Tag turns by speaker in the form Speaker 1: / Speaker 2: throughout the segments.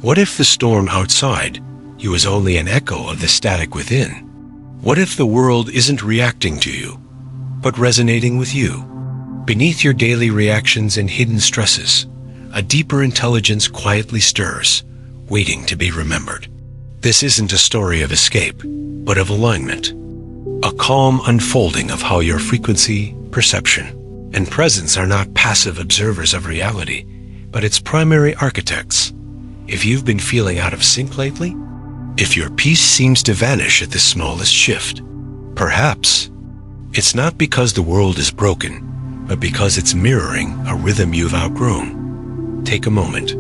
Speaker 1: What if the storm outside you is only an echo of the static within? What if the world isn't reacting to you, but resonating with you? Beneath your daily reactions and hidden stresses, a deeper intelligence quietly stirs, waiting to be remembered. This isn't a story of escape, but of alignment. A calm unfolding of how your frequency, perception, and presence are not passive observers of reality, but its primary architects. If you've been feeling out of sync lately, if your peace seems to vanish at the smallest shift, perhaps it's not because the world is broken, but because it's mirroring a rhythm you've outgrown. Take a moment.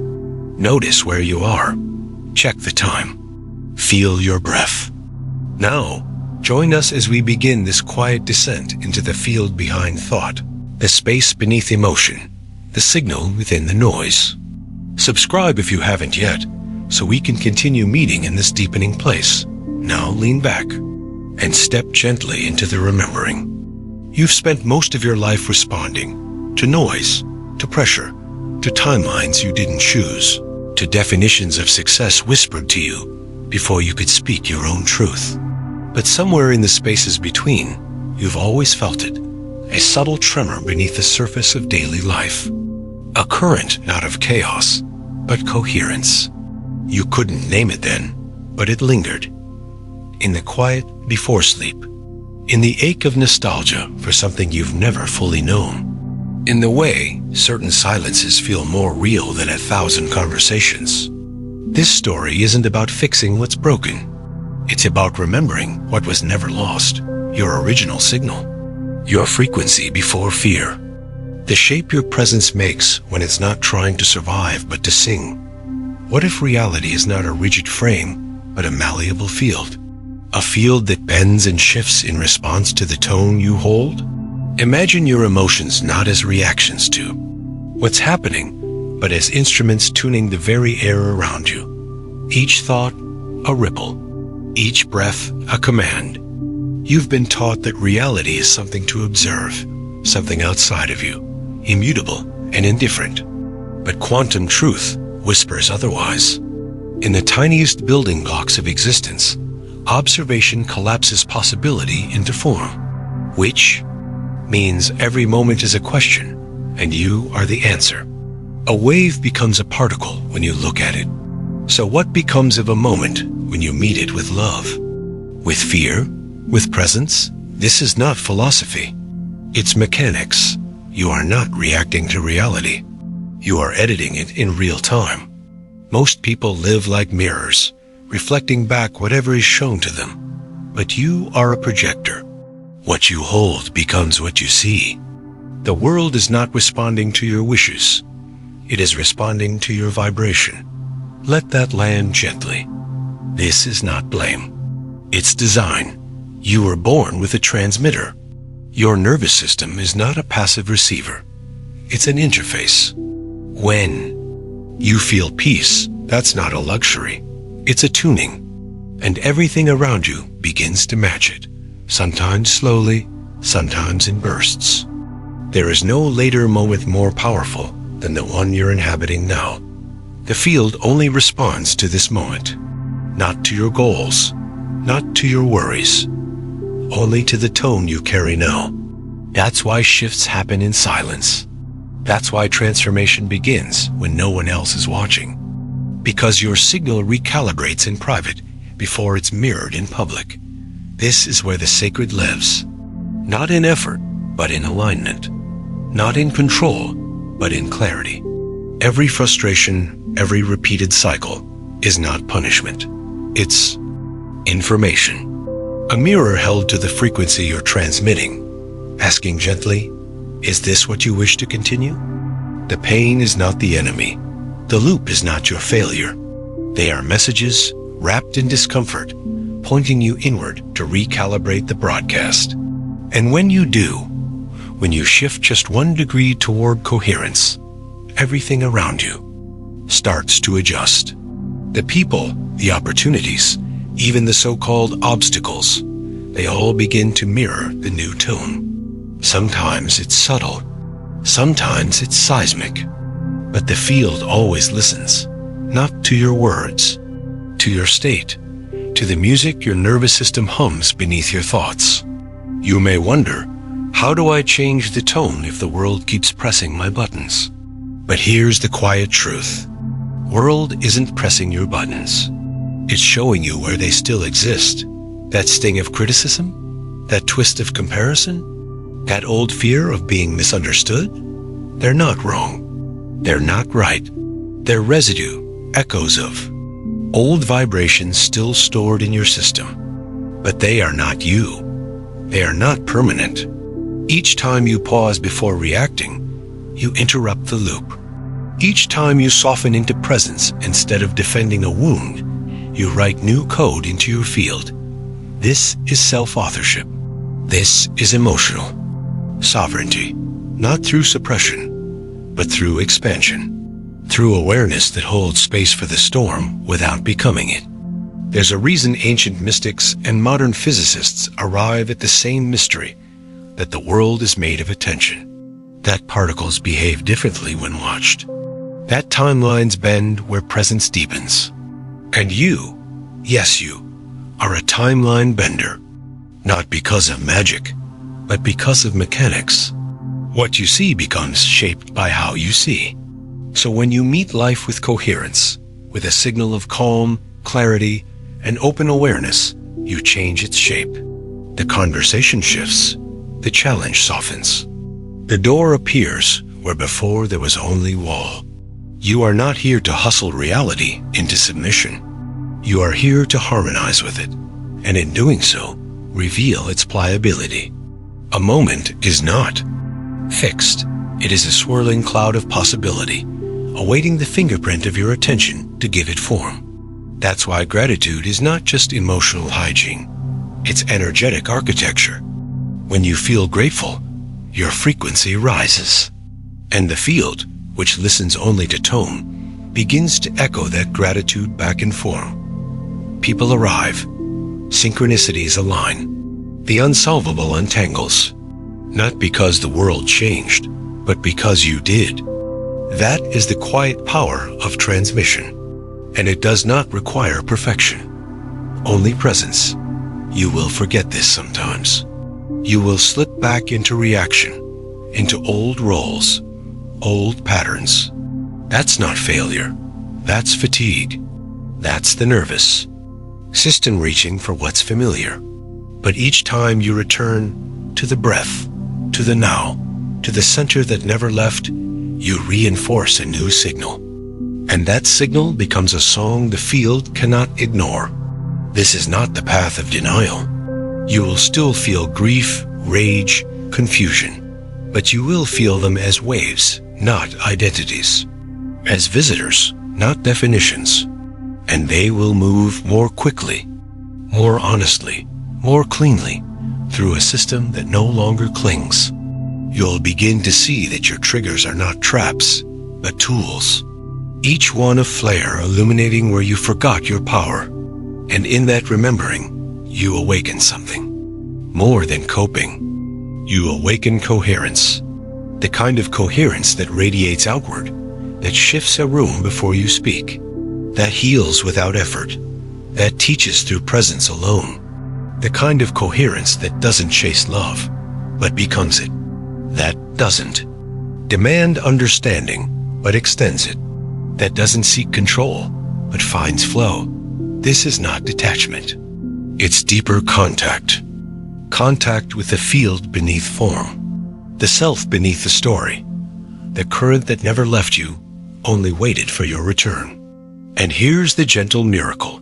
Speaker 1: Notice where you are. Check the time. Feel your breath. Now, join us as we begin this quiet descent into the field behind thought, the space beneath emotion, the signal within the noise. Subscribe if you haven't yet, so we can continue meeting in this deepening place. Now lean back and step gently into the remembering. You've spent most of your life responding to noise, to pressure, to timelines you didn't choose, to definitions of success whispered to you before you could speak your own truth. But somewhere in the spaces between, you've always felt it, a subtle tremor beneath the surface of daily life. A current not of chaos, but coherence. You couldn't name it then, but it lingered. In the quiet before sleep, in the ache of nostalgia for something you've never fully known, in the way certain silences feel more real than 1,000 conversations. This story isn't about fixing what's broken. It's about remembering what was never lost, your original signal, your frequency before fear, the shape your presence makes when it's not trying to survive but to sing. What if reality is not a rigid frame, but a malleable field? A field that bends and shifts in response to the tone you hold? Imagine your emotions not as reactions to what's happening, but as instruments tuning the very air around you. Each thought, a ripple. Each breath, a command. You've been taught that reality is something to observe, something outside of you, immutable and indifferent. But quantum truth whispers otherwise. In the tiniest building blocks of existence, observation collapses possibility into form, which means every moment is a question, and you are the answer. A wave becomes a particle when you look at it. So what becomes of a moment when you meet it with love? With fear? With presence? This is not philosophy. It's mechanics. You are not reacting to reality. You are editing it in real time. Most people live like mirrors, reflecting back whatever is shown to them. But you are a projector. What you hold becomes what you see. The world is not responding to your wishes. It is responding to your vibration. Let that land gently. This is not blame. It's design. You were born with a transmitter. Your nervous system is not a passive receiver. It's an interface. When you feel peace, that's not a luxury. It's a tuning. And everything around you begins to match it, sometimes slowly, sometimes in bursts. There is no later moment more powerful than the one you're inhabiting now. The field only responds to this moment, not to your goals, not to your worries, only to the tone you carry now. That's why shifts happen in silence. That's why transformation begins when no one else is watching. Because your signal recalibrates in private before it's mirrored in public. This is where the sacred lives. Not in effort, but in alignment. Not in control, but in clarity. Every frustration, every repeated cycle is not punishment. It's information. A mirror held to the frequency you're transmitting, asking gently, is this what you wish to continue? The pain is not the enemy. The loop is not your failure. They are messages wrapped in discomfort, pointing you inward to recalibrate the broadcast. And when you do, when you shift just 1 degree toward coherence, everything around you starts to adjust. The people, the opportunities, even the so-called obstacles, they all begin to mirror the new tone. Sometimes it's subtle, sometimes it's seismic, but the field always listens, not to your words, to your state, to the music your nervous system hums beneath your thoughts. You may wonder, how do I change the tone if the world keeps pressing my buttons? But here's the quiet truth. World isn't pressing your buttons. It's showing you where they still exist. That sting of criticism, that twist of comparison, that old fear of being misunderstood, they're not wrong. They're not right. They're residue, echoes of old vibrations still stored in your system. But they are not you. They are not permanent. Each time you pause before reacting, you interrupt the loop. Each time you soften into presence instead of defending a wound, you write new code into your field. This is self-authorship. This is emotional sovereignty, not through suppression, but through expansion, through awareness that holds space for the storm without becoming it. There's a reason ancient mystics and modern physicists arrive at the same mystery, that the world is made of attention, that particles behave differently when watched, that timelines bend where presence deepens. And you, yes you, are a timeline bender, not because of magic, but because of mechanics. What you see becomes shaped by how you see. So when you meet life with coherence, with a signal of calm, clarity, and open awareness, you change its shape. The conversation shifts. The challenge softens. The door appears where before there was only wall. You are not here to hustle reality into submission. You are here to harmonize with it, and in doing so, reveal its pliability. A moment is not fixed. It is a swirling cloud of possibility, awaiting the fingerprint of your attention to give it form. That's why gratitude is not just emotional hygiene. It's energetic architecture. When you feel grateful, your frequency rises, and the field, which listens only to tone, begins to echo that gratitude back in form. People arrive, synchronicities align, the unsolvable untangles, not because the world changed, but because you did. That is the quiet power of transmission, and it does not require perfection, only presence. You will forget this sometimes. You will slip back into reaction, into old roles, old patterns. That's not failure. That's fatigue. That's the nervous system reaching for what's familiar. But each time you return to the breath, to the now, to the center that never left, you reinforce a new signal. And that signal becomes a song the field cannot ignore. This is not the path of denial. You will still feel grief, rage, confusion, but you will feel them as waves, not identities, as visitors, not definitions, and they will move more quickly, more honestly, more cleanly, through a system that no longer clings. You'll begin to see that your triggers are not traps, but tools, each one a flare illuminating where you forgot your power, and in that remembering, you awaken something. More than coping, you awaken coherence. The kind of coherence that radiates outward, that shifts a room before you speak, that heals without effort, that teaches through presence alone. The kind of coherence that doesn't chase love, but becomes it. That doesn't demand understanding, but extends it. That doesn't seek control, but finds flow. This is not detachment. It's deeper contact. Contact with the field beneath form, the self beneath the story, the current that never left you, only waited for your return. And here's the gentle miracle.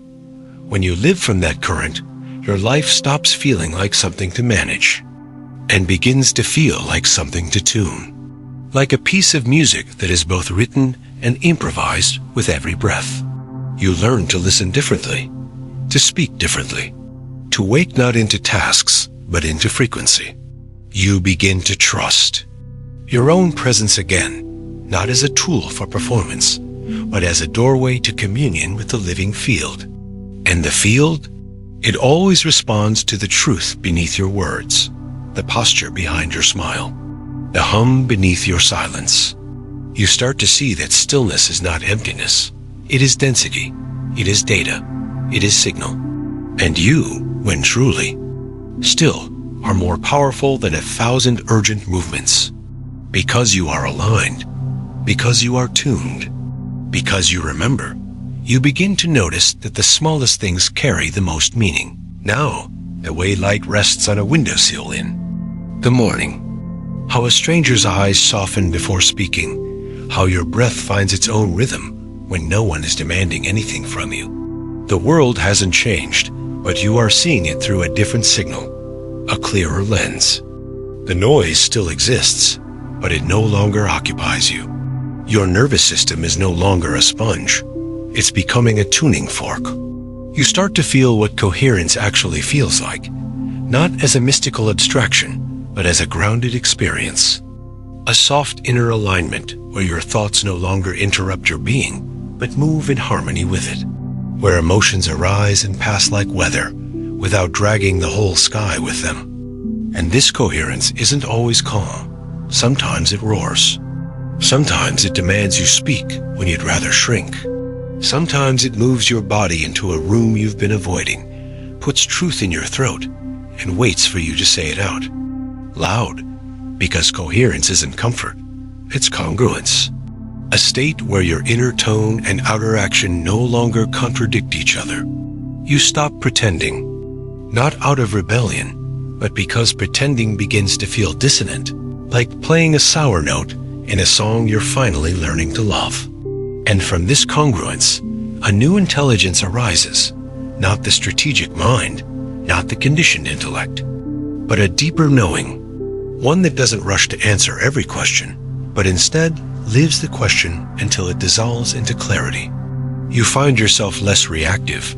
Speaker 1: When you live from that current, your life stops feeling like something to manage and begins to feel like something to tune, like a piece of music that is both written and improvised with every breath. You learn to listen differently, to speak differently, to wake not into tasks, but into frequency. You begin to trust your own presence again, not as a tool for performance, but as a doorway to communion with the living field. And the field? It always responds to the truth beneath your words, the posture behind your smile, the hum beneath your silence. You start to see that stillness is not emptiness. It is density. It is data. It is signal. And you, when truly, still are more powerful than 1,000 urgent movements. Because you are aligned, because you are tuned, because you remember, you begin to notice that the smallest things carry the most meaning. Now, the way light rests on a windowsill in the morning, how a stranger's eyes soften before speaking, how your breath finds its own rhythm when no one is demanding anything from you. The world hasn't changed, but you are seeing it through a different signal, a clearer lens. The noise still exists, but it no longer occupies you. Your nervous system is no longer a sponge. It's becoming a tuning fork. You start to feel what coherence actually feels like, not as a mystical abstraction, but as a grounded experience. A soft inner alignment where your thoughts no longer interrupt your being, but move in harmony with it. Where emotions arise and pass like weather, without dragging the whole sky with them. And this coherence isn't always calm. Sometimes it roars. Sometimes it demands you speak when you'd rather shrink. Sometimes it moves your body into a room you've been avoiding, puts truth in your throat, and waits for you to say it out. Loud, because coherence isn't comfort, it's congruence. A state where your inner tone and outer action no longer contradict each other. You stop pretending, not out of rebellion, but because pretending begins to feel dissonant, like playing a sour note in a song you're finally learning to love. And from this congruence, a new intelligence arises, not the strategic mind, not the conditioned intellect, but a deeper knowing, one that doesn't rush to answer every question, but instead lives the question until it dissolves into clarity. You find yourself less reactive,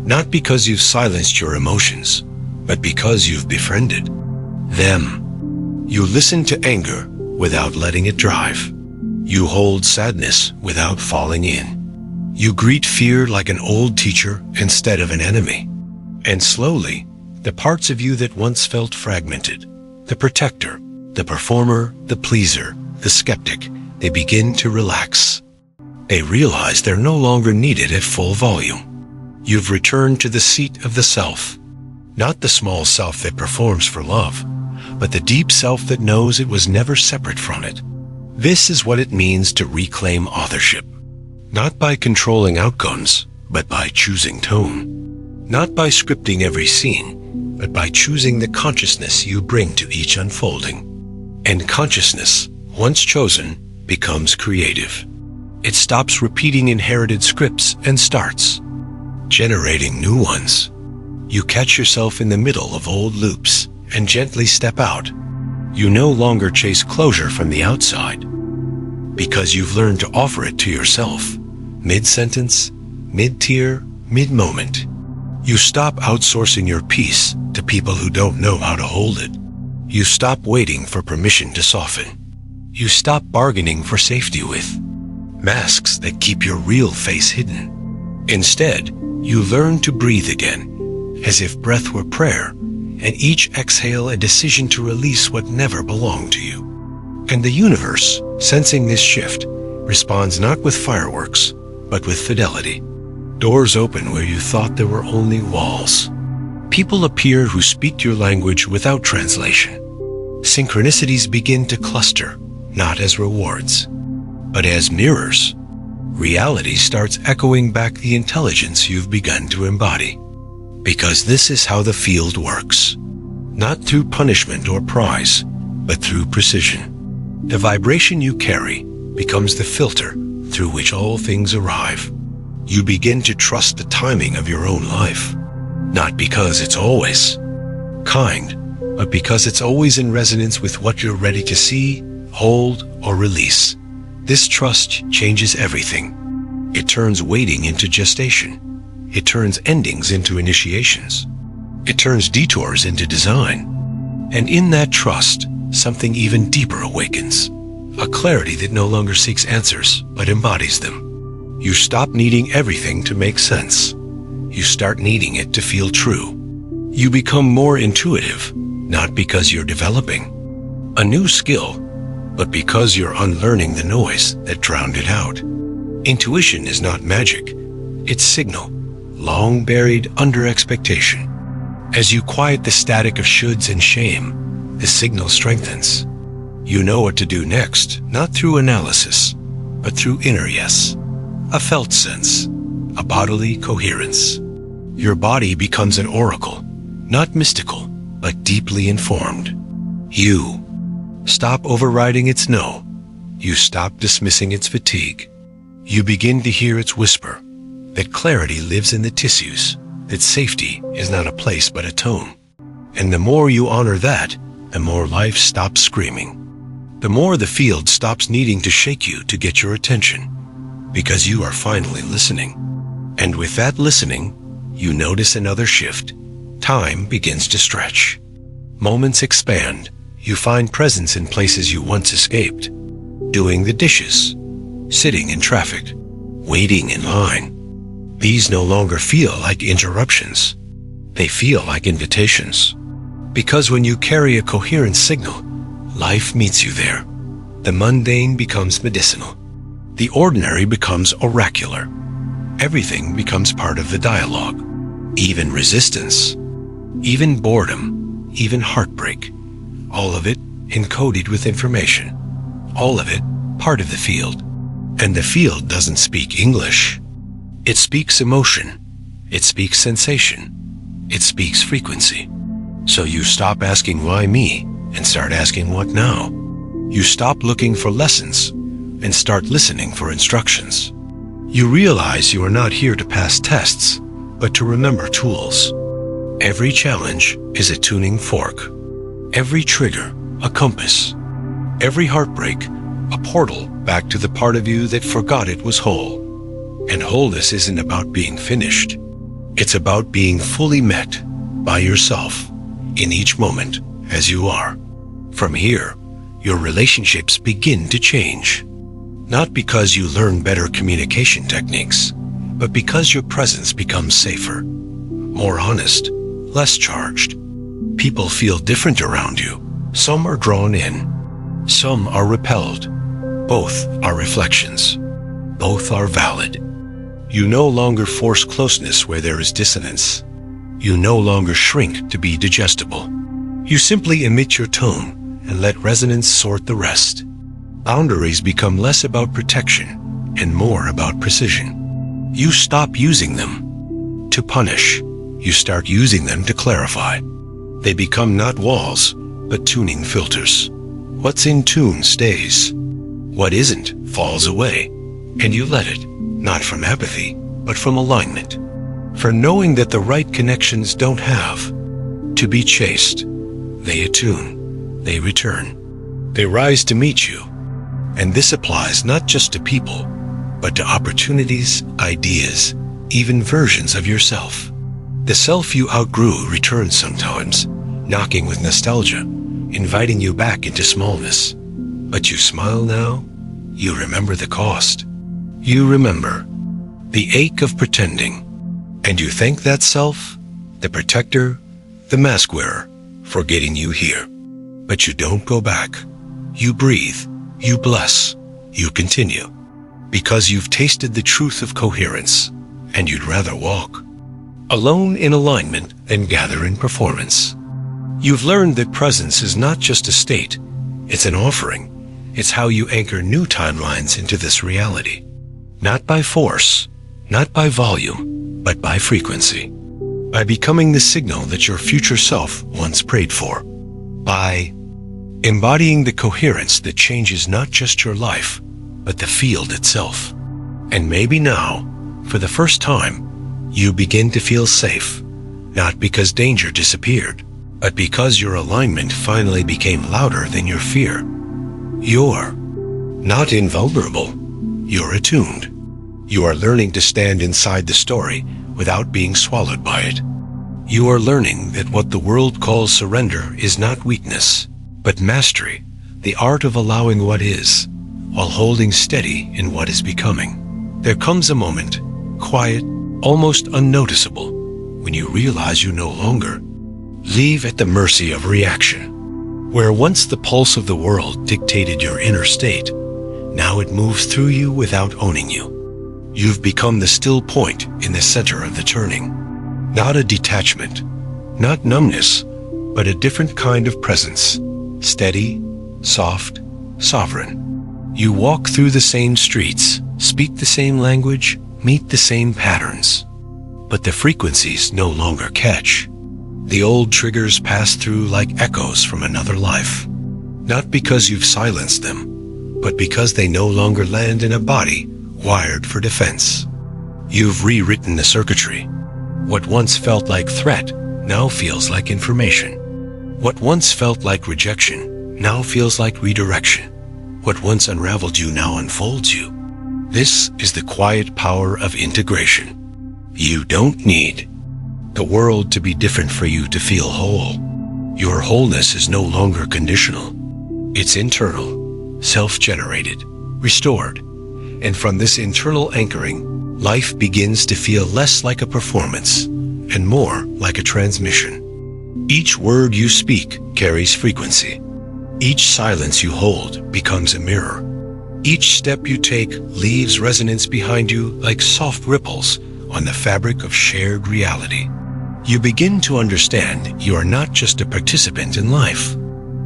Speaker 1: not because you've silenced your emotions, but because you've befriended them. You listen to anger without letting it drive. You hold sadness without falling in. You greet fear like an old teacher instead of an enemy. And slowly, the parts of you that once felt fragmented, the protector, the performer, the pleaser, the skeptic, they begin to relax. They realize they're no longer needed at full volume. You've returned to the seat of the self, not the small self that performs for love, but the deep self that knows it was never separate from it. This is what it means to reclaim authorship, not by controlling outcomes, but by choosing tone, not by scripting every scene, but by choosing the consciousness you bring to each unfolding. And consciousness, once chosen, becomes creative. It stops repeating inherited scripts and starts generating new ones. You catch yourself in the middle of old loops and gently step out. You no longer chase closure from the outside because you've learned to offer it to yourself, mid-sentence, mid-tier, mid-moment. You stop outsourcing your peace to people who don't know how to hold it. You stop waiting for permission to soften. You stop bargaining for safety with masks that keep your real face hidden. Instead, you learn to breathe again, as if breath were prayer, and each exhale a decision to release what never belonged to you. And the universe, sensing this shift, responds not with fireworks, but with fidelity. Doors open where you thought there were only walls. People appear who speak your language without translation. Synchronicities begin to cluster, not as rewards, but as mirrors. Reality starts echoing back the intelligence you've begun to embody. Because this is how the field works. Not through punishment or prize, but through precision. The vibration you carry becomes the filter through which all things arrive. You begin to trust the timing of your own life, not because it's always kind, but because it's always in resonance with what you're ready to see, hold, or release. This trust changes everything. It turns waiting into gestation. It turns endings into initiations. It turns detours into design. And in that trust, something even deeper awakens. A clarity that no longer seeks answers, but embodies them. You stop needing everything to make sense. You start needing it to feel true. You become more intuitive, not because you're developing a new skill, but because you're unlearning the noise that drowned it out. Intuition is not magic. It's signal, long buried under expectation. As you quiet the static of shoulds and shame, the signal strengthens. You know what to do next, not through analysis, but through inner yes, a felt sense, a bodily coherence. Your body becomes an oracle, not mystical, but deeply informed. You stop overriding its no. You stop dismissing its fatigue. You begin to hear its whisper, that clarity lives in the tissues, that safety is not a place but a tone. And the more you honor that, the more life stops screaming. The more the field stops needing to shake you to get your attention, because you are finally listening. And with that listening, you notice another shift. Time begins to stretch. Moments expand. You find presence in places you once escaped. Doing the dishes, sitting in traffic, waiting in line. These no longer feel like interruptions. They feel like invitations. Because when you carry a coherent signal, life meets you there. The mundane becomes medicinal. The ordinary becomes oracular. Everything becomes part of the dialogue. Even resistance, even boredom, even heartbreak. All of it encoded with information. All of it part of the field. And the field doesn't speak English. It speaks emotion. It speaks sensation. It speaks frequency. So you stop asking why me and start asking what now. You stop looking for lessons and start listening for instructions. You realize you are not here to pass tests, but to remember tools. Every challenge is a tuning fork. Every trigger, a compass. Every heartbreak, a portal back to the part of you that forgot it was whole. And wholeness isn't about being finished. It's about being fully met by yourself in each moment as you are. From here, your relationships begin to change. Not because you learn better communication techniques, but because your presence becomes safer, more honest, less charged. People feel different around you. Some are drawn in. Some are repelled. Both are reflections. Both are valid. You no longer force closeness where there is dissonance. You no longer shrink to be digestible. You simply emit your tone and let resonance sort the rest. Boundaries become less about protection and more about precision. You stop using them to punish. You start using them to clarify. They become not walls, but tuning filters. What's in tune stays. What isn't falls away, and you let it, not from apathy, but from alignment. For knowing that the right connections don't have to be chased. They attune, they return. They rise to meet you. And this applies not just to people, but to opportunities, ideas, even versions of yourself. The self you outgrew returns sometimes, knocking with nostalgia, inviting you back into smallness. But you smile now, you remember the cost. You remember the ache of pretending, and you thank that self, the protector, the mask wearer, for getting you here. But you don't go back. You breathe, you bless, you continue, because you've tasted the truth of coherence, and you'd rather walk alone in alignment than gather in performance. You've learned that presence is not just a state, it's an offering. It's how you anchor new timelines into this reality. Not by force, not by volume, but by frequency. By becoming the signal that your future self once prayed for. By embodying the coherence that changes not just your life, but the field itself. And maybe now, for the first time, you begin to feel safe, not because danger disappeared, but because your alignment finally became louder than your fear. You're not invulnerable, you're attuned. You are learning to stand inside the story without being swallowed by it. You are learning that what the world calls surrender is not weakness, but mastery, the art of allowing what is, while holding steady in what is becoming. There comes a moment, quiet, almost unnoticeable, when you realize you no longer leave at the mercy of reaction. Where once the pulse of the world dictated your inner state, now it moves through you without owning you. You've become the still point in the center of the turning. Not a detachment, not numbness, but a different kind of presence. Steady, soft, sovereign. You walk through the same streets, speak the same language, meet the same patterns. But the frequencies no longer catch. The old triggers pass through like echoes from another life. Not because you've silenced them, but because they no longer land in a body wired for defense. You've rewritten the circuitry. What once felt like threat now feels like information. What once felt like rejection now feels like redirection. What once unraveled you now unfolds you. This is the quiet power of integration. You don't need the world to be different for you to feel whole. Your wholeness is no longer conditional. It's internal, self-generated, restored. And from this internal anchoring, life begins to feel less like a performance and more like a transmission. Each word you speak carries frequency. Each silence you hold becomes a mirror. Each step you take leaves resonance behind you like soft ripples on the fabric of shared reality. You begin to understand you are not just a participant in life.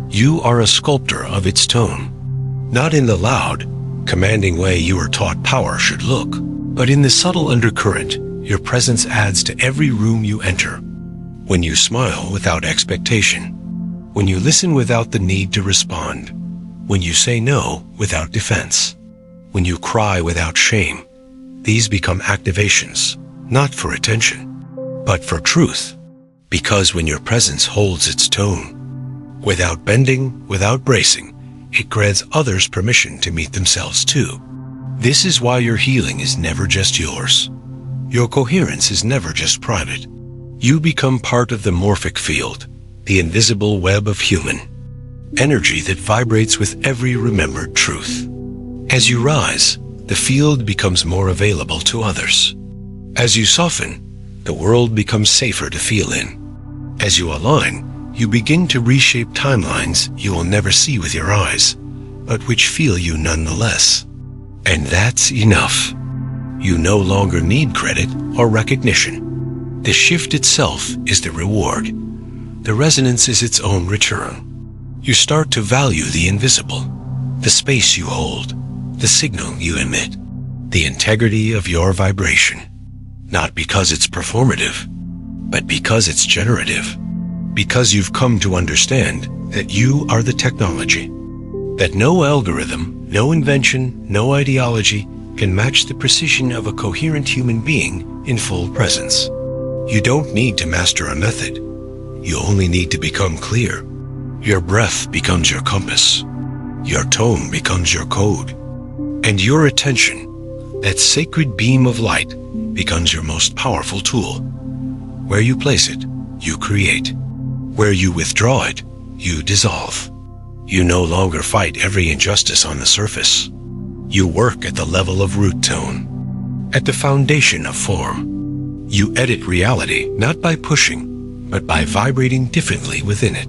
Speaker 1: You are a sculptor of its tone. Not in the loud, commanding way you were taught power should look, but in the subtle undercurrent your presence adds to every room you enter. When you smile without expectation, when you listen without the need to respond, when you say no without defense, when you cry without shame, these become activations, not for attention, but for truth. Because when your presence holds its tone, without bending, without bracing, it grants others permission to meet themselves too. This is why your healing is never just yours. Your coherence is never just private. You become part of the morphic field, the invisible web of human energy that vibrates with every remembered truth. As you rise, the field becomes more available to others. As you soften, the world becomes safer to feel in. As you align, you begin to reshape timelines you will never see with your eyes, but which feel you nonetheless. And that's enough. You no longer need credit or recognition. The shift itself is the reward. The resonance is its own return. You start to value the invisible, the space you hold, the signal you emit, the integrity of your vibration. Not because it's performative, but because it's generative. Because you've come to understand that you are the technology. That no algorithm, no invention, no ideology can match the precision of a coherent human being in full presence. You don't need to master a method. You only need to become clear. Your breath becomes your compass. Your tone becomes your code. And your attention, that sacred beam of light, becomes your most powerful tool. Where you place it, you create. Where you withdraw it, you dissolve. You no longer fight every injustice on the surface. You work at the level of root tone, at the foundation of form. You edit reality not by pushing, but by vibrating differently within it.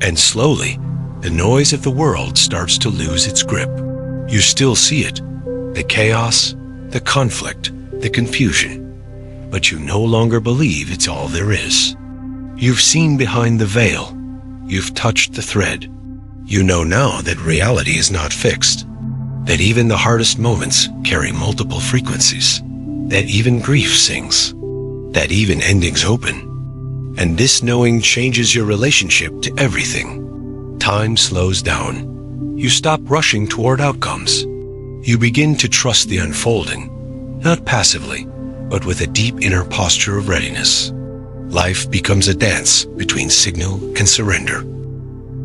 Speaker 1: And slowly, the noise of the world starts to lose its grip. You still see it, the chaos, the conflict, the confusion, but you no longer believe it's all there is. You've seen behind the veil. You've touched the thread. You know now that reality is not fixed, that even the hardest moments carry multiple frequencies, that even grief sings, that even endings open. And this knowing changes your relationship to everything. Time slows down. You stop rushing toward outcomes. You begin to trust the unfolding, not passively, but with a deep inner posture of readiness. Life becomes a dance between signal and surrender.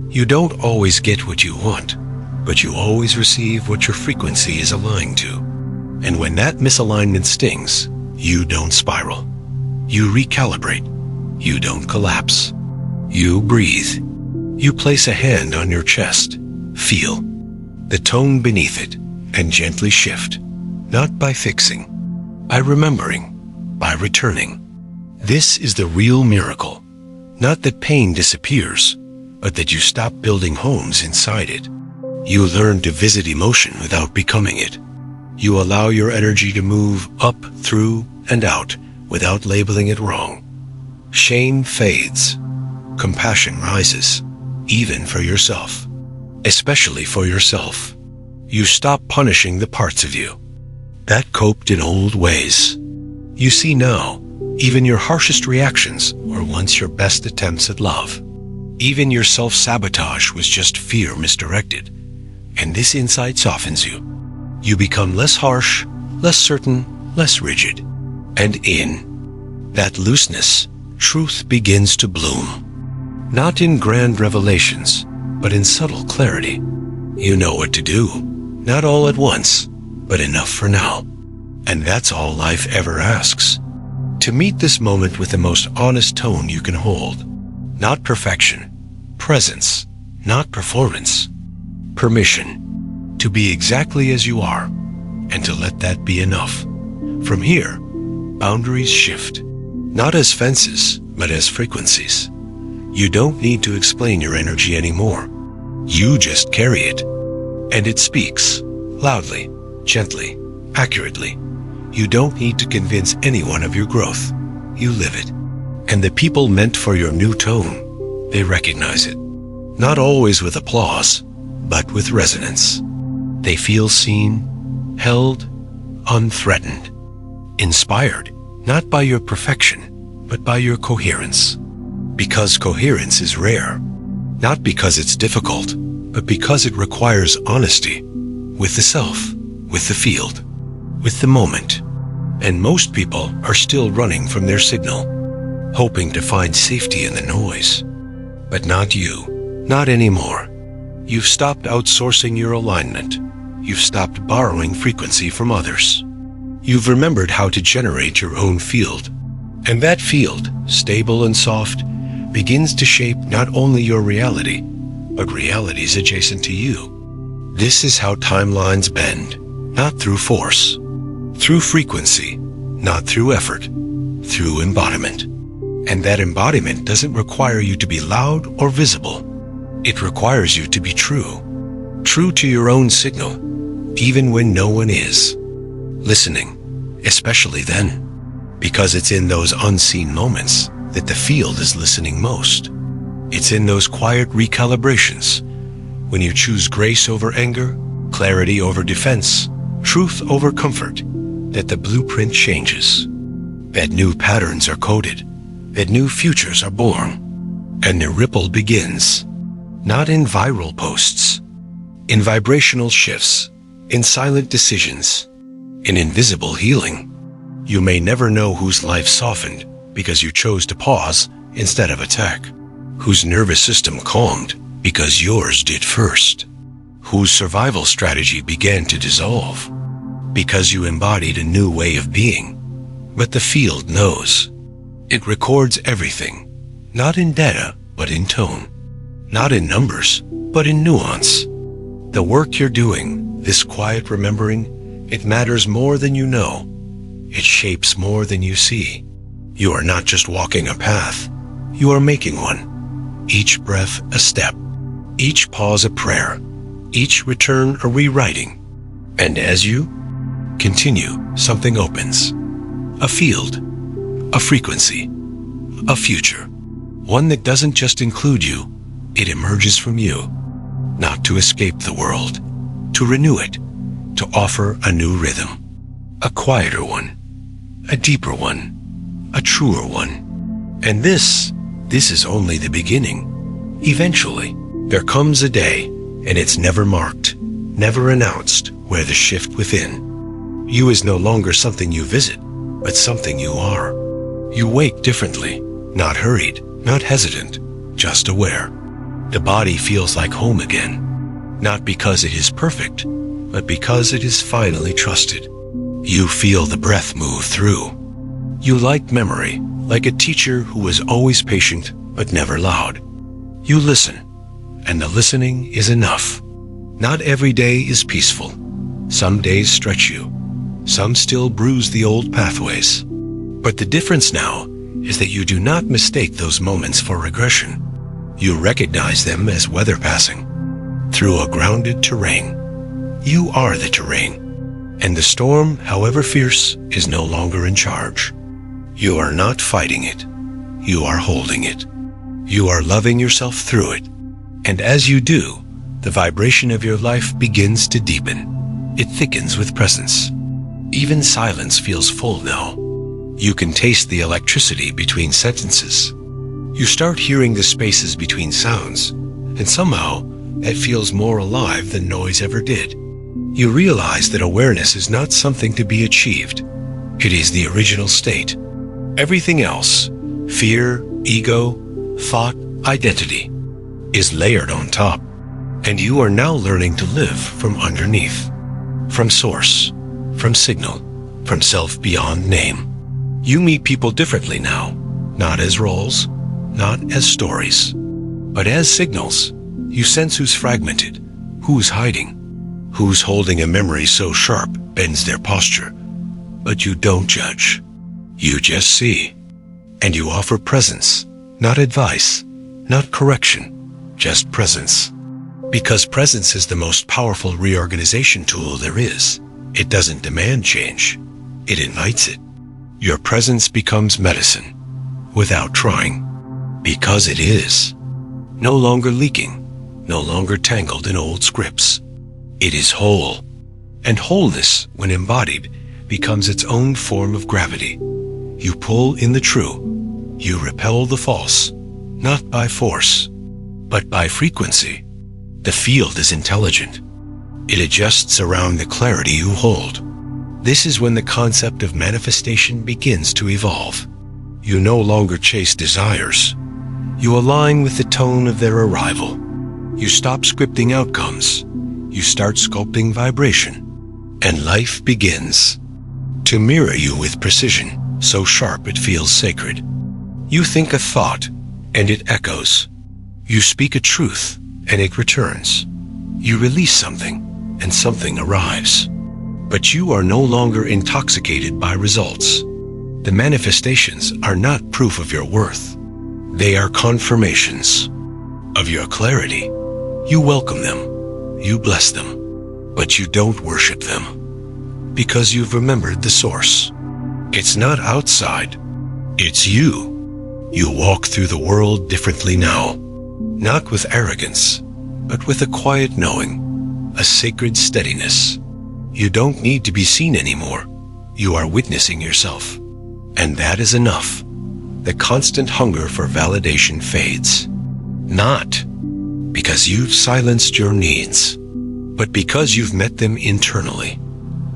Speaker 1: You don't always get what you want, but you always receive what your frequency is aligned to. And when that misalignment stings, you don't spiral. You recalibrate. You don't collapse. You breathe. You place a hand on your chest, feel the tone beneath it, and gently shift, not by fixing, by remembering, by returning. This is the real miracle. Not that pain disappears, but that you stop building homes inside it. You learn to visit emotion without becoming it. You allow your energy to move up, through, and out without labeling it wrong. Shame fades. Compassion rises, even for yourself. Especially for yourself. You stop punishing the parts of you that coped in old ways. You see now, even your harshest reactions were once your best attempts at love. Even your self-sabotage was just fear misdirected. And this insight softens you. You become less harsh, less certain, less rigid. And in that looseness, truth begins to bloom. Not in grand revelations, but in subtle clarity. You know what to do. Not all at once, but enough for now. And that's all life ever asks. To meet this moment with the most honest tone you can hold. Not perfection. Presence. Not performance. Permission. To be exactly as you are, and to let that be enough. From here, boundaries shift. Not as fences, but as frequencies. You don't need to explain your energy anymore. You just carry it. And it speaks, loudly, gently, accurately. You don't need to convince anyone of your growth. You live it. And the people meant for your new tone, they recognize it. Not always with applause, but with resonance. They feel seen, held, unthreatened. Inspired, not by your perfection, but by your coherence. Because coherence is rare. Not because it's difficult, but because it requires honesty. With the self, with the field, with the moment. And most people are still running from their signal, hoping to find safety in the noise. But not you. Not anymore. You've stopped outsourcing your alignment. You've stopped borrowing frequency from others. You've remembered how to generate your own field. And that field, stable and soft, begins to shape not only your reality, but realities adjacent to you. This is how timelines bend, not through force. Through frequency, not through effort, through embodiment. And that embodiment doesn't require you to be loud or visible. It requires you to be true. True to your own signal, even when no one is. Listening, especially then. Because it's in those unseen moments that the field is listening most. It's in those quiet recalibrations, when you choose grace over anger, clarity over defense, truth over comfort, that the blueprint changes, that new patterns are coded, that new futures are born, and the ripple begins, not in viral posts, in vibrational shifts, in silent decisions, in invisible healing. You may never know whose life softened because you chose to pause instead of attack, whose nervous system calmed because yours did first, whose survival strategy began to dissolve because you embodied a new way of being. But the field knows. It records everything, not in data, but in tone, not in numbers, but in nuance. The work you're doing, this quiet remembering, it matters more than you know. It shapes more than you see. You are not just walking a path, you are making one. Each breath a step, each pause a prayer, each return a rewriting. And as you continue, something opens. A field, a frequency, a future. One that doesn't just include you, it emerges from you. Not to escape the world, to renew it, to offer a new rhythm. A quieter one, a deeper one, a truer one. And this is only the beginning. Eventually, there comes a day, and it's never marked, never announced, where the shift within. You is no longer something you visit, but something you are. You wake differently, not hurried, not hesitant, just aware. The body feels like home again, not because it is perfect, but because it is finally trusted. You feel the breath move through. You like memory, like a teacher who was always patient, but never loud. You listen, and the listening is enough. Not every day is peaceful. Some days stretch you. Some still bruise the old pathways. But the difference now is that you do not mistake those moments for regression. You recognize them as weather passing through a grounded terrain. You are the terrain. And the storm, however fierce, is no longer in charge. You are not fighting it. You are holding it. You are loving yourself through it. And as you do, the vibration of your life begins to deepen. It thickens with presence. Even silence feels full now. You can taste the electricity between sentences. You start hearing the spaces between sounds, and somehow it feels more alive than noise ever did. You realize that awareness is not something to be achieved. It is the original state. Everything else, fear, ego, thought, identity, is layered on top. And you are now learning to live from underneath, from source, from signal, from self beyond name. You meet people differently now, not as roles, not as stories, but as signals. You sense who's fragmented, who's hiding, who's holding a memory so sharp bends their posture. But you don't judge. You just see. And you offer presence, not advice, not correction, just presence. Because presence is the most powerful reorganization tool there is. It doesn't demand change. It invites it. Your presence becomes medicine, without trying. Because it is. No longer leaking, no longer tangled in old scripts. It is whole. And wholeness, when embodied, becomes its own form of gravity. You pull in the true. You repel the false, not by force, but by frequency. The field is intelligent. It adjusts around the clarity you hold. This is when the concept of manifestation begins to evolve. You no longer chase desires. You align with the tone of their arrival. You stop scripting outcomes. You start sculpting vibration. And life begins to mirror you with precision, so sharp it feels sacred. You think a thought, and it echoes. You speak a truth, and it returns. You release something, and something arrives. But you are no longer intoxicated by results. The manifestations are not proof of your worth. They are confirmations of your clarity. You welcome them. You bless them. But you don't worship them. Because you've remembered the source. It's not outside. It's you. You walk through the world differently now. Not with arrogance, but with a quiet knowing, a sacred steadiness. You don't need to be seen anymore. You are witnessing yourself. And that is enough. The constant hunger for validation fades. Not because you've silenced your needs, but because you've met them internally,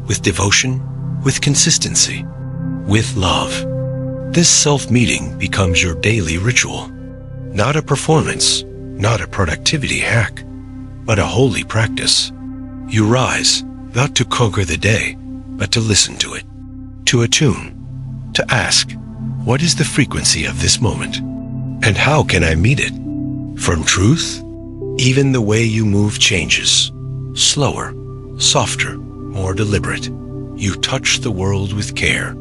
Speaker 1: with devotion, with consistency, with love. This self-meeting becomes your daily ritual. Not a performance, not a productivity hack, but a holy practice. You rise, not to conquer the day, but to listen to it, to attune, to ask, what is the frequency of this moment? And how can I meet it? From truth, even the way you move changes. Slower, softer, more deliberate. You touch the world with care.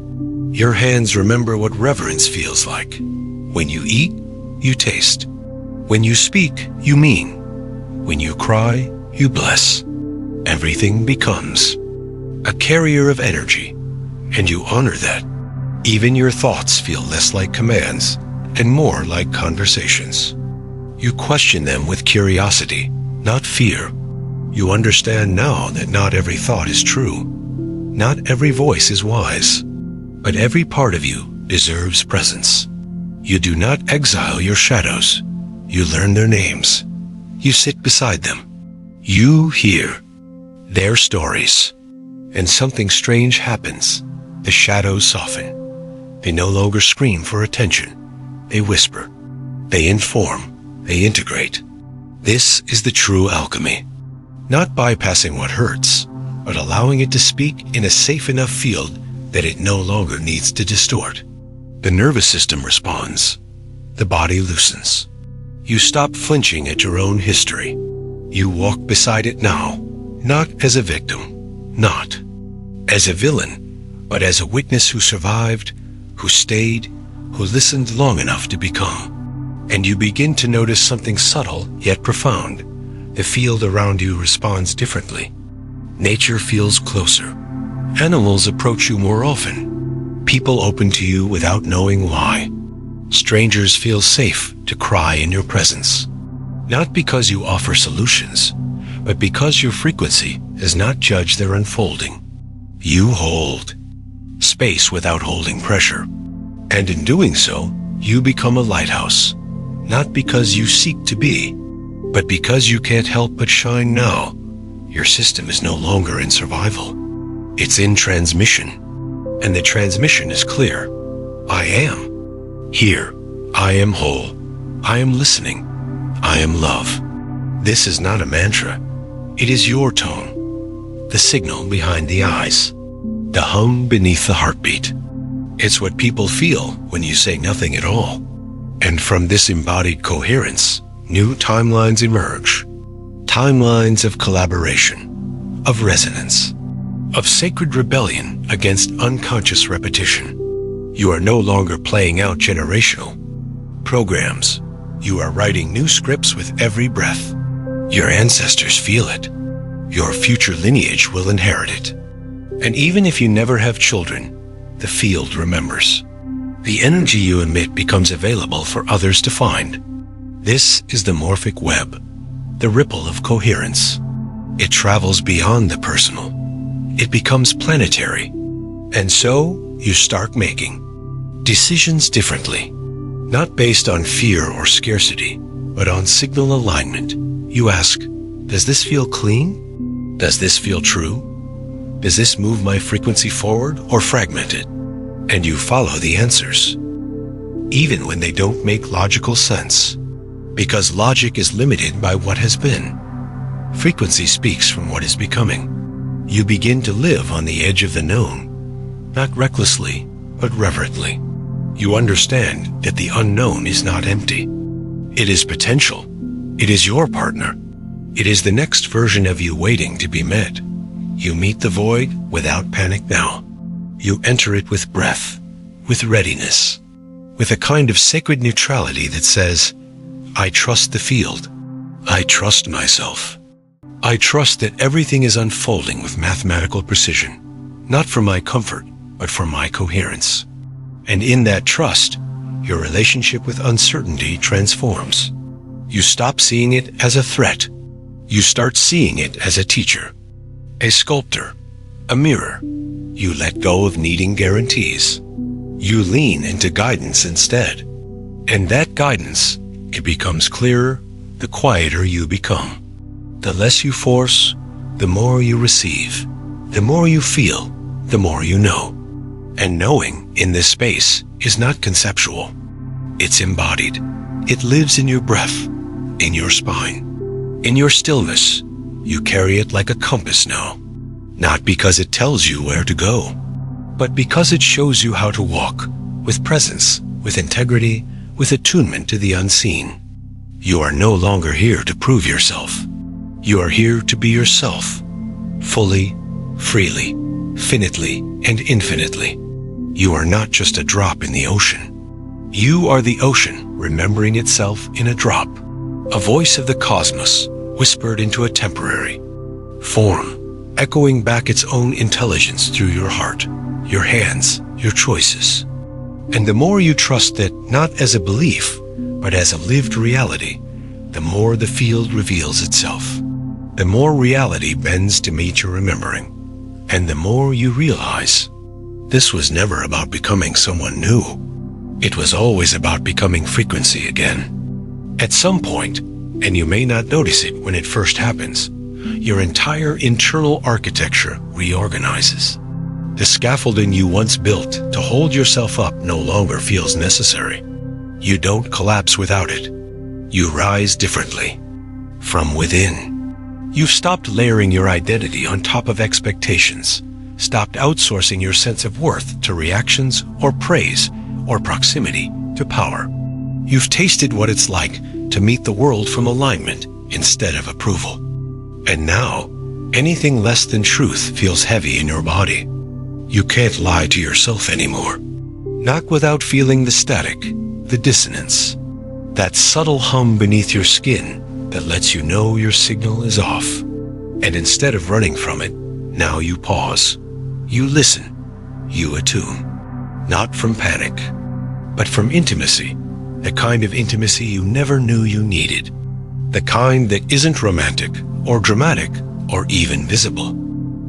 Speaker 1: Your hands remember what reverence feels like. When you eat, you taste. When you speak, you mean. When you cry, you bless. Everything becomes a carrier of energy, and you honor that. Even your thoughts feel less like commands and more like conversations. You question them with curiosity, not fear. You understand now that not every thought is true. Not every voice is wise. But every part of you deserves presence. You do not exile your shadows. You learn their names. You sit beside them. You hear their stories. And something strange happens. The shadows soften. They no longer scream for attention. They whisper. They inform. They integrate. This is the true alchemy. Not bypassing what hurts, but allowing it to speak in a safe enough field that it no longer needs to distort. The nervous system responds. The body loosens. You stop flinching at your own history. You walk beside it now, not as a victim, not as a villain, but as a witness who survived, who stayed, who listened long enough to become. And you begin to notice something subtle yet profound. The field around you responds differently. Nature feels closer. Animals approach you more often. People open to you without knowing why. Strangers feel safe to cry in your presence. Not because you offer solutions, but because your frequency has not judged their unfolding. You hold space without holding pressure. And in doing so, you become a lighthouse, not because you seek to be, but because you can't help but shine now. Your system is no longer in survival. It's in transmission, and the transmission is clear. I am here. I am whole. I am listening. I am love. This is not a mantra. It is your tone, the signal behind the eyes, the hum beneath the heartbeat. It's what people feel when you say nothing at all. And from this embodied coherence, new timelines emerge. Timelines of collaboration, of resonance, of sacred rebellion against unconscious repetition. You are no longer playing out generational programs. You are writing new scripts with every breath. Your ancestors feel it. Your future lineage will inherit it. And even if you never have children, the field remembers. The energy you emit becomes available for others to find. This is the morphic web, the ripple of coherence. It travels beyond the personal. It becomes planetary. And so you start making decisions differently, not based on fear or scarcity, but on signal alignment. You ask, does this feel clean? Does this feel true? Does this move my frequency forward or fragment it? And you follow the answers, even when they don't make logical sense, because logic is limited by what has been. Frequency speaks from what is becoming. You begin to live on the edge of the known, not recklessly, but reverently. You understand that the unknown is not empty. It is potential. It is your partner. It is the next version of you waiting to be met. You meet the void without panic now. You enter it with breath, with readiness, with a kind of sacred neutrality that says, I trust the field. I trust myself. I trust that everything is unfolding with mathematical precision, not for my comfort, but for my coherence. And in that trust, your relationship with uncertainty transforms. You stop seeing it as a threat. You start seeing it as a teacher, a sculptor, a mirror. You let go of needing guarantees. You lean into guidance instead. And that guidance, it becomes clearer the quieter you become. The less you force, the more you receive. The more you feel, the more you know. And knowing in this space is not conceptual. It's embodied. It lives in your breath, in your spine, in your stillness. You carry it like a compass now. Not because it tells you where to go, but because it shows you how to walk, with presence, with integrity, with attunement to the unseen. You are no longer here to prove yourself. You are here to be yourself, fully, freely, finitely, and infinitely. You are not just a drop in the ocean. You are the ocean remembering itself in a drop, a voice of the cosmos whispered into a temporary form, echoing back its own intelligence through your heart, your hands, your choices. And the more you trust that not as a belief, but as a lived reality, the more the field reveals itself. The more reality bends to meet your remembering. And the more you realize, this was never about becoming someone new. It was always about becoming frequency again. At some point, and you may not notice it when it first happens, your entire internal architecture reorganizes. The scaffolding you once built to hold yourself up no longer feels necessary. You don't collapse without it. You rise differently, from within. You've stopped layering your identity on top of expectations, stopped outsourcing your sense of worth to reactions or praise or proximity to power. You've tasted what it's like to meet the world from alignment instead of approval. And now, anything less than truth feels heavy in your body. You can't lie to yourself anymore. Not without feeling the static, the dissonance, that subtle hum beneath your skin that lets you know your signal is off. And instead of running from it, now you pause. You listen. You attune. Not from panic, but from intimacy. The kind of intimacy you never knew you needed. The kind that isn't romantic or dramatic or even visible.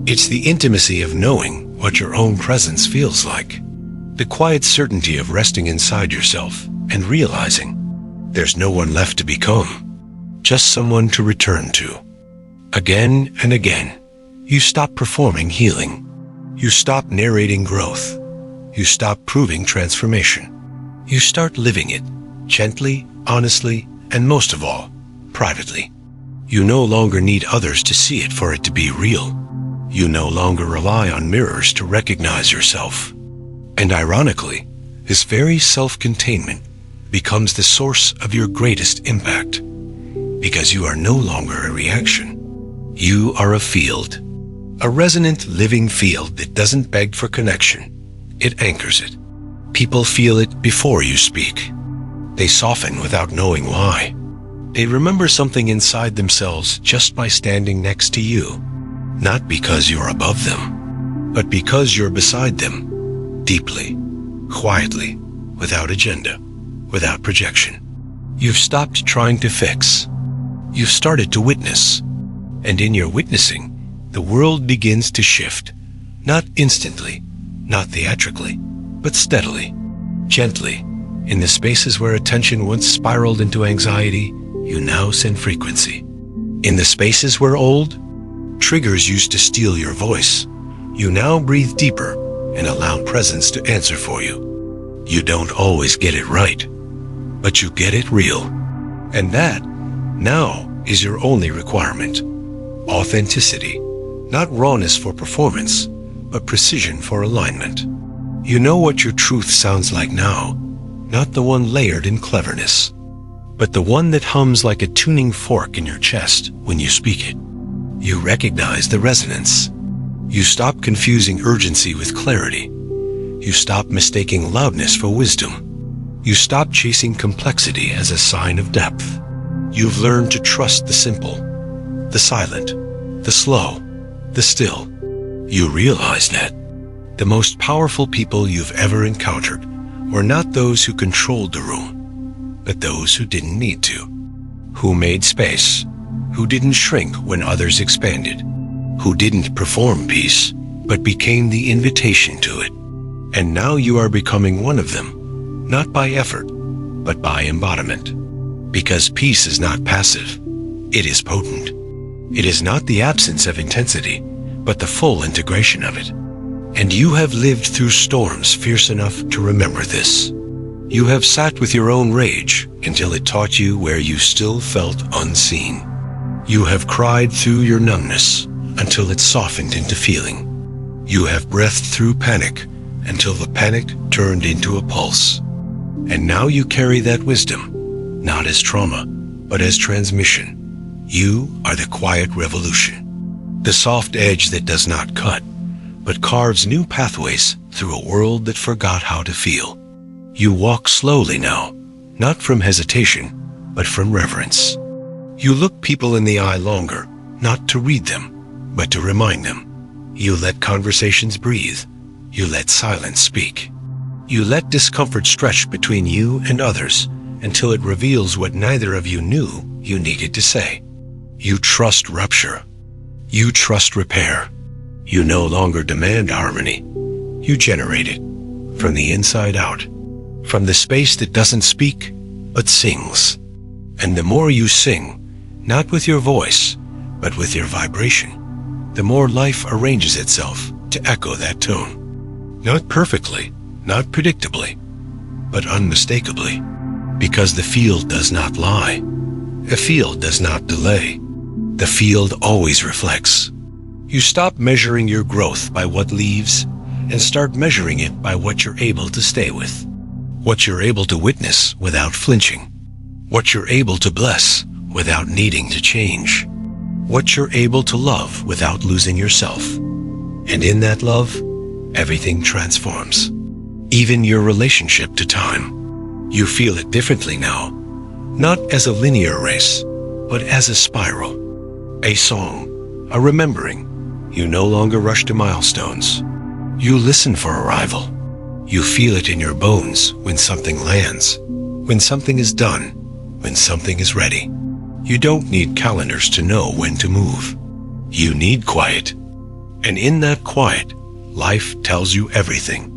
Speaker 1: It's the intimacy of knowing what your own presence feels like. The quiet certainty of resting inside yourself and realizing there's no one left to become, just someone to return to. Again and again, you stop performing healing. You stop narrating growth. You stop proving transformation. You start living it, gently, honestly, and most of all, privately. You no longer need others to see it for it to be real. You no longer rely on mirrors to recognize yourself. And ironically, this very self-containment becomes the source of your greatest impact, because you are no longer a reaction. You are a field, a resonant living field that doesn't beg for connection. It anchors it. People feel it before you speak. They soften without knowing why. They remember something inside themselves just by standing next to you, not because you're above them, but because you're beside them, deeply, quietly, without agenda, without projection. You've stopped trying to fix. You've started to witness. And in your witnessing, the world begins to shift, not instantly, not theatrically, but steadily, gently. In the spaces where attention once spiraled into anxiety, you now send frequency. In the spaces where old triggers used to steal your voice, you now breathe deeper and allow presence to answer for you. You don't always get it right, but you get it real. And that, now, is your only requirement. Authenticity, not rawness for performance, but precision for alignment. You know what your truth sounds like now, not the one layered in cleverness, but the one that hums like a tuning fork in your chest when you speak it. You recognize the resonance. You stop confusing urgency with clarity. You stop mistaking loudness for wisdom. You stop chasing complexity as a sign of depth. You've learned to trust the simple, the silent, the slow, the still. You realize that the most powerful people you've ever encountered were not those who controlled the room, but those who didn't need to, who made space, who didn't shrink when others expanded, who didn't perform peace, but became the invitation to it. And now you are becoming one of them, not by effort, but by embodiment. Because peace is not passive, it is potent. It is not the absence of intensity, but the full integration of it. And you have lived through storms fierce enough to remember this. You have sat with your own rage until it taught you where you still felt unseen. You have cried through your numbness until it softened into feeling. You have breathed through panic until the panic turned into a pulse. And now you carry that wisdom, not as trauma, but as transmission. You are the quiet revolution, the soft edge that does not cut, but carves new pathways through a world that forgot how to feel. You walk slowly now, not from hesitation, but from reverence. You look people in the eye longer, not to read them, but to remind them. You let conversations breathe. You let silence speak. You let discomfort stretch between you and others until it reveals what neither of you knew you needed to say. You trust rupture. You trust repair. You no longer demand harmony. You generate it from the inside out, from the space that doesn't speak, but sings. And the more you sing, not with your voice, but with your vibration, the more life arranges itself to echo that tone. Not perfectly, not predictably, but unmistakably, because the field does not lie. The field does not delay. The field always reflects. You stop measuring your growth by what leaves and start measuring it by what you're able to stay with, what you're able to witness without flinching, what you're able to bless without needing to change, what you're able to love without losing yourself. And in that love, everything transforms. Even your relationship to time. You feel it differently now, not as a linear race, but as a spiral, a song, a remembering. You no longer rush to milestones. You listen for arrival. You feel it in your bones when something lands, when something is done, when something is ready. You don't need calendars to know when to move. You need quiet. And in that quiet, life tells you everything.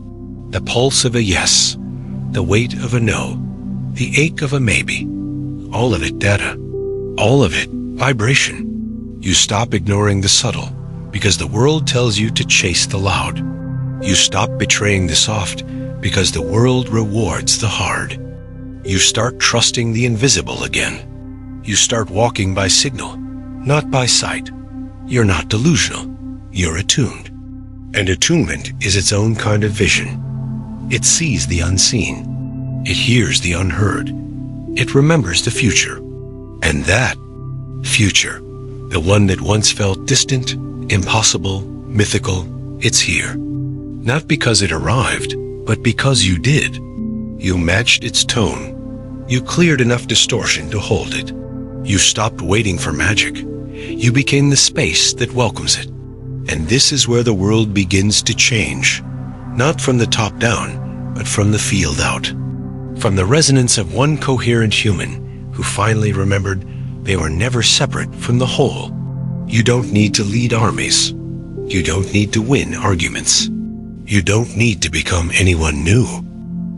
Speaker 1: The pulse of a yes, the weight of a no, the ache of a maybe. All of it data. All of it vibration. You stop ignoring the subtle because the world tells you to chase the loud. You stop betraying the soft because the world rewards the hard. You start trusting the invisible again. You start walking by signal, not by sight. You're not delusional. You're attuned. And attunement is its own kind of vision. It sees the unseen. It hears the unheard. It remembers the future. And that future, the one that once felt distant, impossible, mythical, it's here. Not because it arrived, but because you did. You matched its tone. You cleared enough distortion to hold it. You stopped waiting for magic. You became the space that welcomes it. And this is where the world begins to change. Not from the top down, but from the field out. From the resonance of one coherent human who finally remembered they were never separate from the whole. You don't need to lead armies. You don't need to win arguments. You don't need to become anyone new.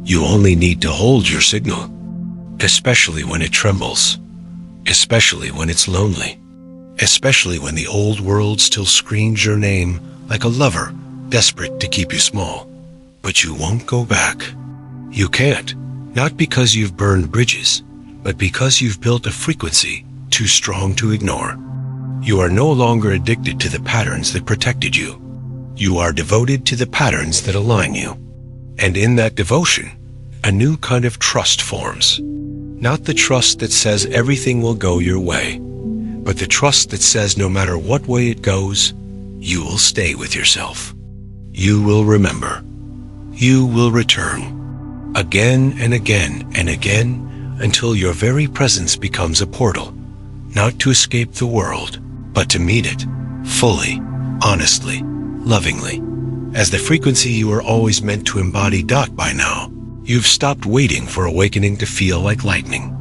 Speaker 1: You only need to hold your signal, especially when it trembles, especially when it's lonely, especially when the old world still screams your name like a lover desperate to keep you small. But you won't go back. You can't, not because you've burned bridges, but because you've built a frequency too strong to ignore. You are no longer addicted to the patterns that protected you. You are devoted to the patterns that align you. And in that devotion, a new kind of trust forms. Not the trust that says everything will go your way, but the trust that says no matter what way it goes, you will stay with yourself. You will remember. You will return. Again and again and again until your very presence becomes a portal, not to escape the world, but to meet it fully, honestly, lovingly, as the frequency you were always meant to embody. By now, you've stopped waiting for awakening to feel like lightning.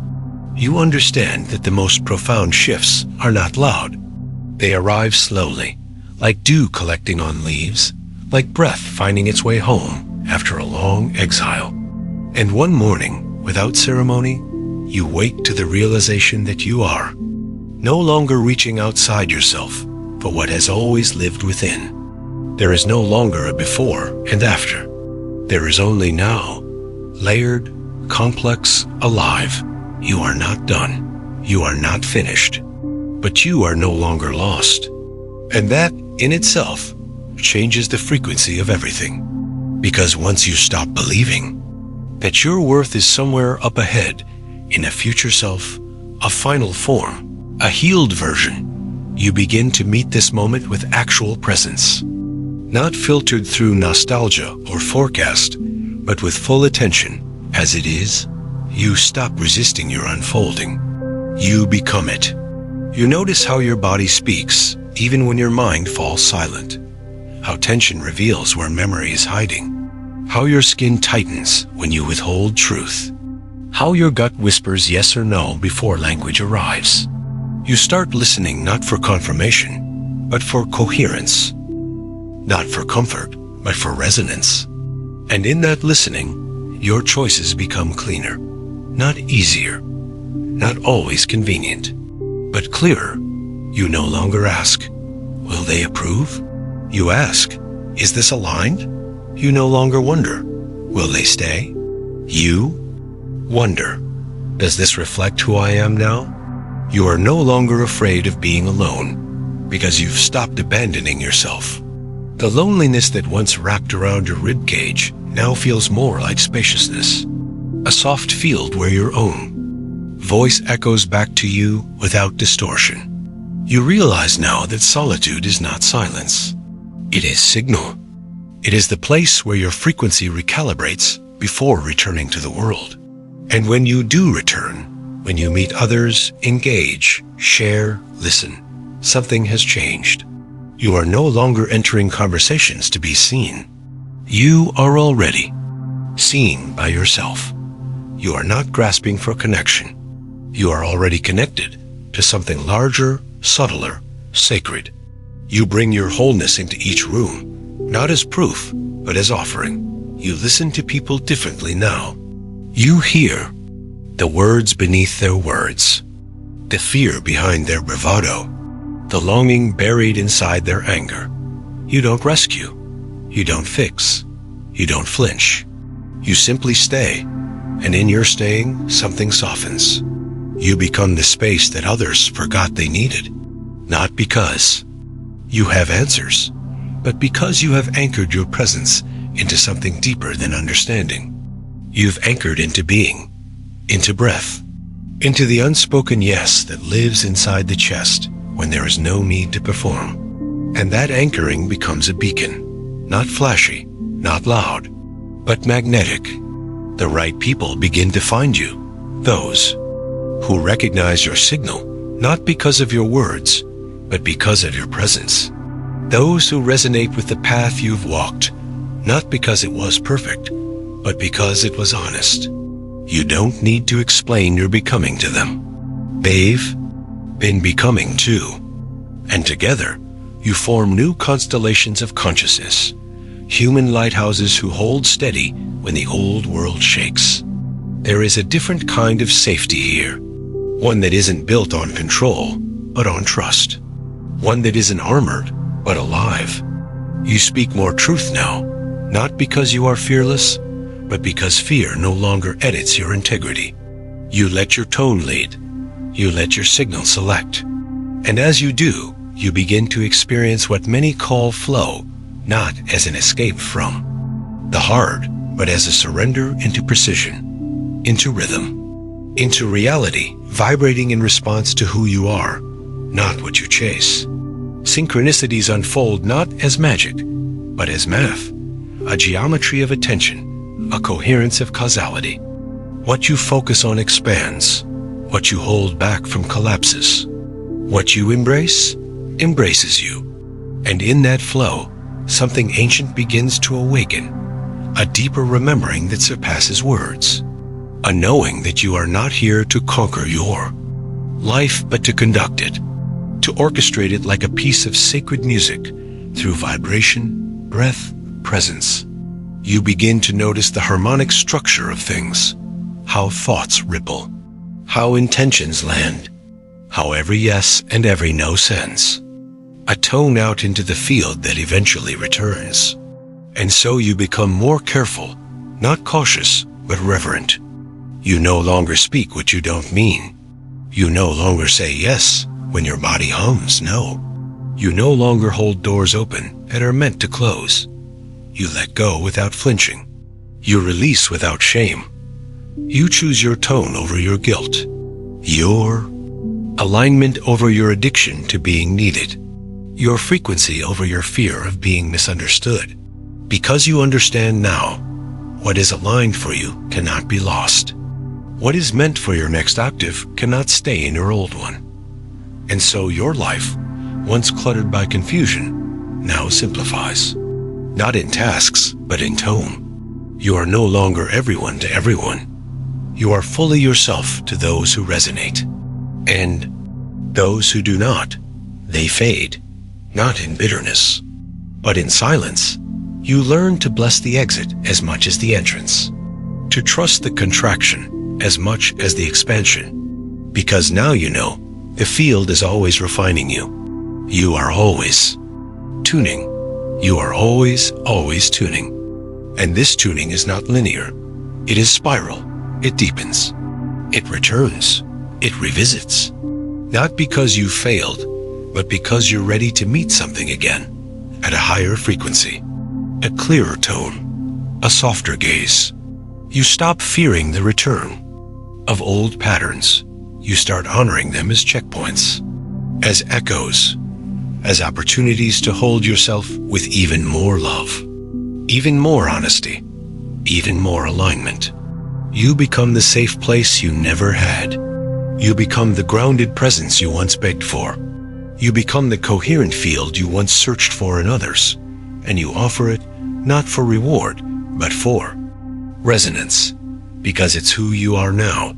Speaker 1: You understand that the most profound shifts are not loud. They arrive slowly, like dew collecting on leaves, like breath finding its way home after a long exile. And one morning, without ceremony, you wake to the realization that you are no longer reaching outside yourself for what has always lived within. There is no longer a before and after. There is only now, layered, complex, alive. You are not done. You are not finished. But you are no longer lost. And that, in itself, changes the frequency of everything. Because once you stop believing that your worth is somewhere up ahead, in a future self, a final form, a healed version, you begin to meet this moment with actual presence. Not filtered through nostalgia or forecast, but with full attention. As it is, you stop resisting your unfolding. You become it. You notice how your body speaks, even when your mind falls silent. How tension reveals where memory is hiding. How your skin tightens when you withhold truth. How your gut whispers yes or no before language arrives. You start listening not for confirmation, but for coherence. Not for comfort, but for resonance. And in that listening, your choices become cleaner. Not easier, not always convenient, but clearer. You no longer ask, will they approve? You ask, is this aligned? You no longer wonder, will they stay? You wonder, does this reflect who I am now? You are no longer afraid of being alone, because you've stopped abandoning yourself. The loneliness that once wrapped around your ribcage now feels more like spaciousness. A soft field where your own voice echoes back to you without distortion. You realize now that solitude is not silence. It is signal. It is the place where your frequency recalibrates before returning to the world. And when you do return, when you meet others, engage, share, listen, something has changed. You are no longer entering conversations to be seen. You are already seen by yourself. You are not grasping for connection. You are already connected to something larger, subtler, sacred. You bring your wholeness into each room, not as proof, but as offering. You listen to people differently now. You hear the words beneath their words, the fear behind their bravado, the longing buried inside their anger. You don't rescue. You don't fix. You don't flinch. You simply stay, and in your staying, something softens. You become the space that others forgot they needed, not because you have answers, but because you have anchored your presence into something deeper than understanding. You've anchored into being, into breath, into the unspoken yes that lives inside the chest when there is no need to perform. And that anchoring becomes a beacon, not flashy, not loud, but magnetic. The right people begin to find you, those who recognize your signal, not because of your words, but because of your presence. Those who resonate with the path you've walked, not because it was perfect, but because it was honest. You don't need to explain your becoming to them. They've been becoming too. And together, you form new constellations of consciousness, human lighthouses who hold steady when the old world shakes. There is a different kind of safety here, one that isn't built on control, but on trust. One that isn't armored, but alive. You speak more truth now, not because you are fearless, but because fear no longer edits your integrity. You let your tone lead. You let your signal select. And as you do, you begin to experience what many call flow, not as an escape from the hard, but as a surrender into precision, into rhythm, into reality, vibrating in response to who you are, not what you chase. Synchronicities unfold not as magic, but as math, a geometry of attention, a coherence of causality. What you focus on expands. What you hold back from collapses. What you embrace, embraces you. And in that flow, something ancient begins to awaken, a deeper remembering that surpasses words, a knowing that you are not here to conquer your life, but to conduct it, to orchestrate it like a piece of sacred music through vibration, breath, presence. You begin to notice the harmonic structure of things, how thoughts ripple, how intentions land, how every yes and every no sends a tone out into the field that eventually returns. And so you become more careful, not cautious, but reverent. You no longer speak what you don't mean. You no longer say yes when your body hums no. You no longer hold doors open that are meant to close. You let go without flinching. You release without shame. You choose your tone over your guilt, your alignment over your addiction to being needed, your frequency over your fear of being misunderstood. Because you understand now, what is aligned for you cannot be lost. What is meant for your next octave cannot stay in your old one. And so your life, once cluttered by confusion, now simplifies. Not in tasks, but in tone. You are no longer everyone to everyone. You are fully yourself to those who resonate. And those who do not, they fade, not in bitterness, but in silence. You learn to bless the exit as much as the entrance, to trust the contraction as much as the expansion, because now you know the field is always refining you. You are always tuning. You are always tuning. And this tuning is not linear. It is spiral. It deepens. It returns. It revisits. Not because you failed, but because you're ready to meet something again at a higher frequency, a clearer tone, a softer gaze. You stop fearing the return of old patterns. You start honoring them as checkpoints, as echoes, as opportunities to hold yourself with even more love, even more honesty, even more alignment. You become the safe place you never had. You become the grounded presence you once begged for. You become the coherent field you once searched for in others, and you offer it not for reward, but for resonance, because it's who you are now,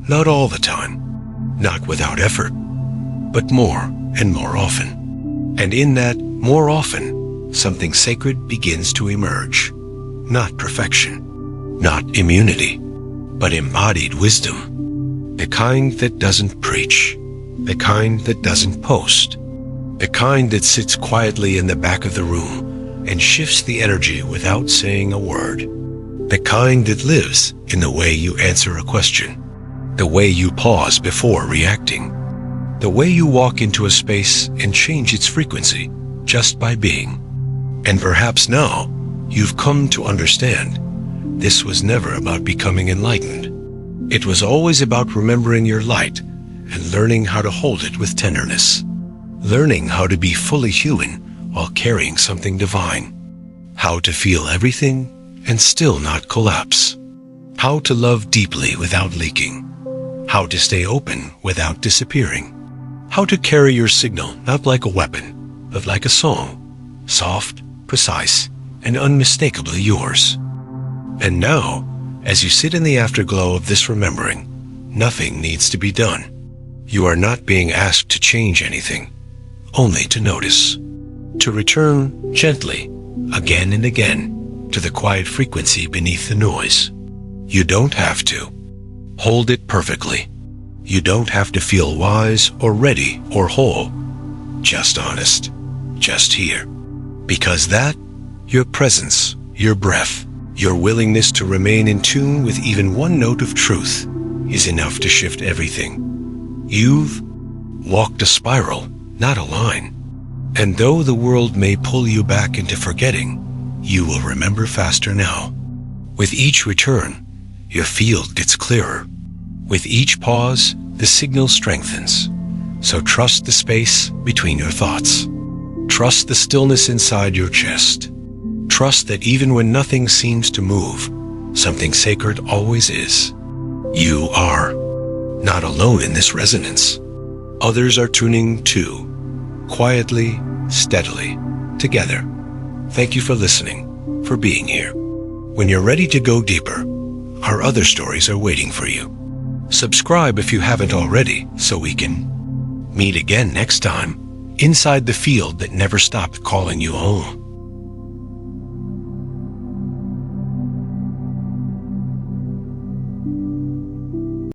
Speaker 1: not all the time, not without effort, but more and more often. And in that more often, something sacred begins to emerge. Not perfection, not immunity, but embodied wisdom. The kind that doesn't preach, the kind that doesn't post, the kind that sits quietly in the back of the room and shifts the energy without saying a word. The kind that lives in the way you answer a question, the way you pause before reacting, the way you walk into a space and change its frequency just by being. And perhaps now you've come to understand this was never about becoming enlightened. It was always about remembering your light and learning how to hold it with tenderness, learning how to be fully human while carrying something divine, how to feel everything and still not collapse, how to love deeply without leaking, how to stay open without disappearing, how to carry your signal not like a weapon, but like a song, soft, precise, and unmistakably yours. And now, as you sit in the afterglow of this remembering, nothing needs to be done. You are not being asked to change anything, only to notice, to return gently, again and again, to the quiet frequency beneath the noise. You don't have to hold it perfectly. You don't have to feel wise or ready or whole. Just honest, just here. Because that, your presence, your breath, your willingness to remain in tune with even one note of truth is enough to shift everything. You've walked a spiral, not a line. And though the world may pull you back into forgetting, you will remember faster now. With each return, your field gets clearer. With each pause, the signal strengthens. So trust the space between your thoughts. Trust the stillness inside your chest. Trust that even when nothing seems to move, something sacred always is. You are not alone in this resonance. Others are tuning too, quietly, steadily, together. Thank you for listening, for being here. When you're ready to go deeper, our other stories are waiting for you. Subscribe if you haven't already, so we can meet again next time inside the field that never stopped calling you home.